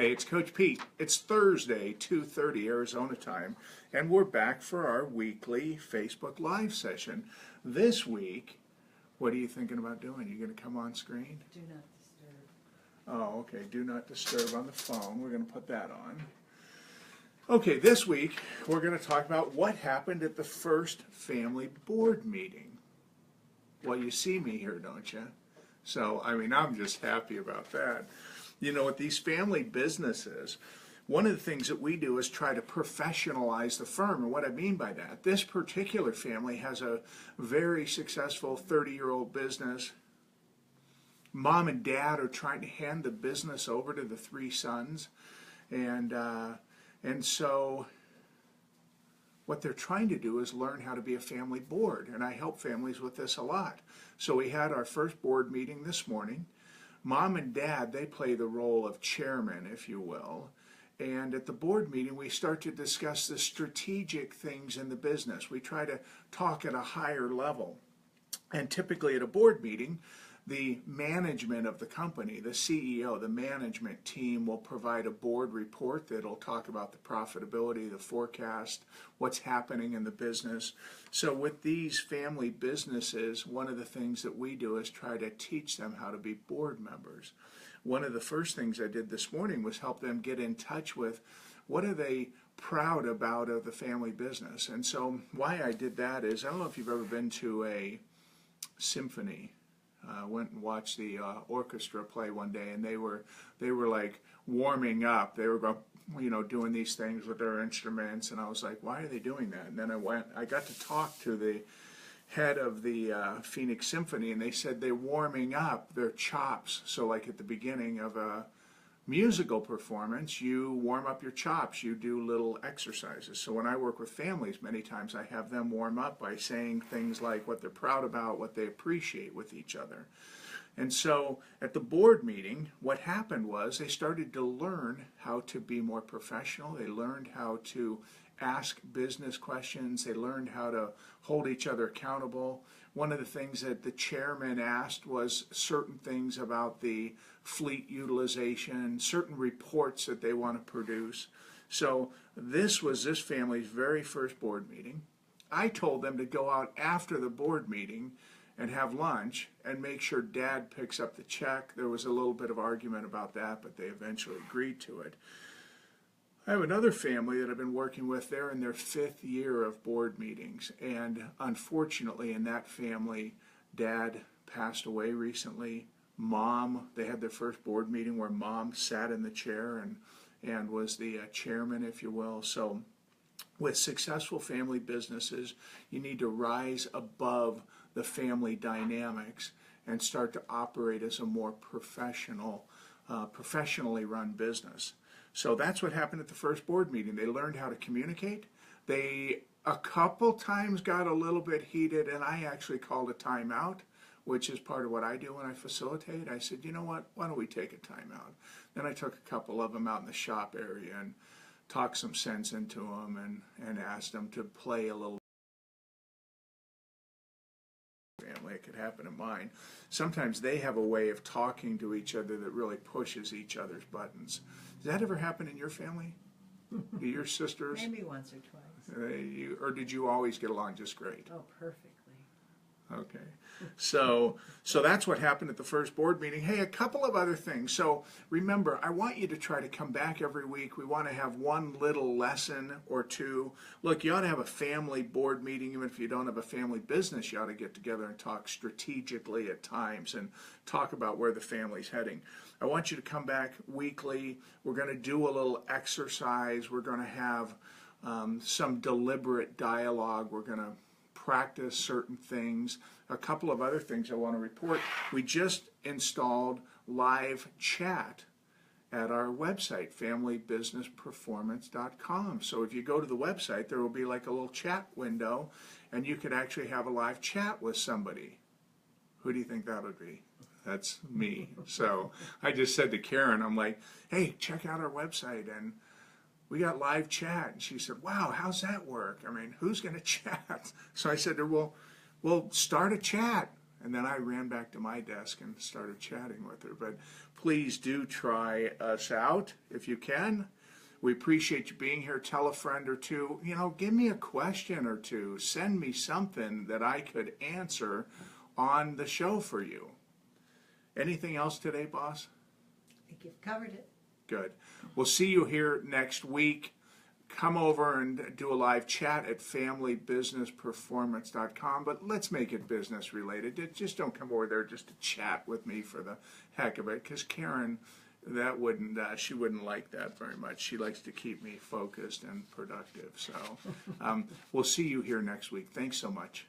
Hey, it's Coach Pete. It's Thursday, 2:30 Arizona time, and we're back for our weekly Facebook Live session. This week, what are you thinking about doing? You going to come on screen? Do not disturb. Oh, okay. Do not disturb on the phone. We're going to put that on. Okay, this week, we're going to talk about what happened at the first family board meeting. Well, you see me here, don't you? So, I'm just happy about that. You know, with these family businesses, one of the things that we do is try to professionalize the firm. And what I mean by that, this particular family has a very successful 30-year-old business. Mom and dad are trying to hand the business over to the three sons. And so what they're trying to do is learn how to be a family board. And I help families with this a lot. So we had our first board meeting this morning. Mom and dad, they play the role of chairman, if you will. And at the board meeting, we start to discuss the strategic things in the business. We try to talk at a higher level. And typically at a board meeting, the management of the company, the CEO, the management team will provide a board report that'll talk about the profitability, the forecast, what's happening in the business. So with these family businesses, one of the things that we do is try to teach them how to be board members. One of the first things I did this morning was help them get in touch with what are they proud about of the family business. And so why I did that is, I don't know if you've ever been to a symphony. Went and watched the orchestra play one day, and they were like warming up. They were going, doing these things with their instruments, and I was like, why are they doing that? And then I got to talk to the head of the Phoenix Symphony, and they said they're warming up their chops. So like at the beginning of a musical performance, you warm up your chops, you do little exercises. So when I work with families, many times I have them warm up by saying things like what they're proud about, what they appreciate with each other. And so at the board meeting, what happened was they started to learn how to be more professional. They learned how to ask business questions. They learned how to hold each other accountable. One of the things that the chairman asked was certain things about the fleet utilization, certain reports that they want to produce. So this was this family's very first board meeting. I told them to go out after the board meeting and have lunch and make sure Dad picks up the check. There was a little bit of argument about that, but they eventually agreed to it. I have another family that I've been working with. They're in their 5th year of board meetings, and unfortunately in that family, Dad passed away recently. Mom, they had their first board meeting where Mom sat in the chair and was the chairman, if you will. So with successful family businesses, you need to rise above the family dynamics and start to operate as a more professionally run business. So that's what happened at the first board meeting. They learned how to communicate. They a couple times got a little bit heated, and I actually called a timeout, which is part of what I do when I facilitate. I said, you know what, why don't we take a timeout? Then I took a couple of them out in the shop area and talked some sense into them and asked them to play a little family. It could happen in mine. Sometimes they have a way of talking to each other that really pushes each other's buttons. Does that ever happen in your family? Do your sisters? Maybe once or twice. Or did you always get along just great? Oh, perfectly. Okay. So that's what happened at the first board meeting. Hey, a couple of other things. So remember, I want you to try to come back every week. We want to have one little lesson or two. Look, you ought to have a family board meeting. Even if you don't have a family business, you ought to get together and talk strategically at times and talk about where the family's heading. I want you to come back weekly. We're going to do a little exercise. We're going to have some deliberate dialogue. We're going to practice certain things. A couple of other things I want to report. We just installed live chat at our website, familybusinessperformance.com. So if you go to the website, there will be like a little chat window, and you could actually have a live chat with somebody. Who do you think that would be? That's me. So I just said to Karen, I'm like, hey, check out our website, and we got live chat. And she said, wow, how's that work? I mean, who's going to chat? So I said to her, well, start a chat. And then I ran back to my desk and started chatting with her. But please do try us out if you can. We appreciate you being here. Tell a friend or two. You know, give me a question or two. Send me something that I could answer on the show for you. Anything else today, boss? I think you've covered it. Good. We'll see you here next week. Come over and do a live chat at familybusinessperformance.com, but let's make it business related. Just don't come over there just to chat with me for the heck of it, because Karen, she wouldn't like that very much. She likes to keep me focused and productive. So we'll see you here next week. Thanks so much.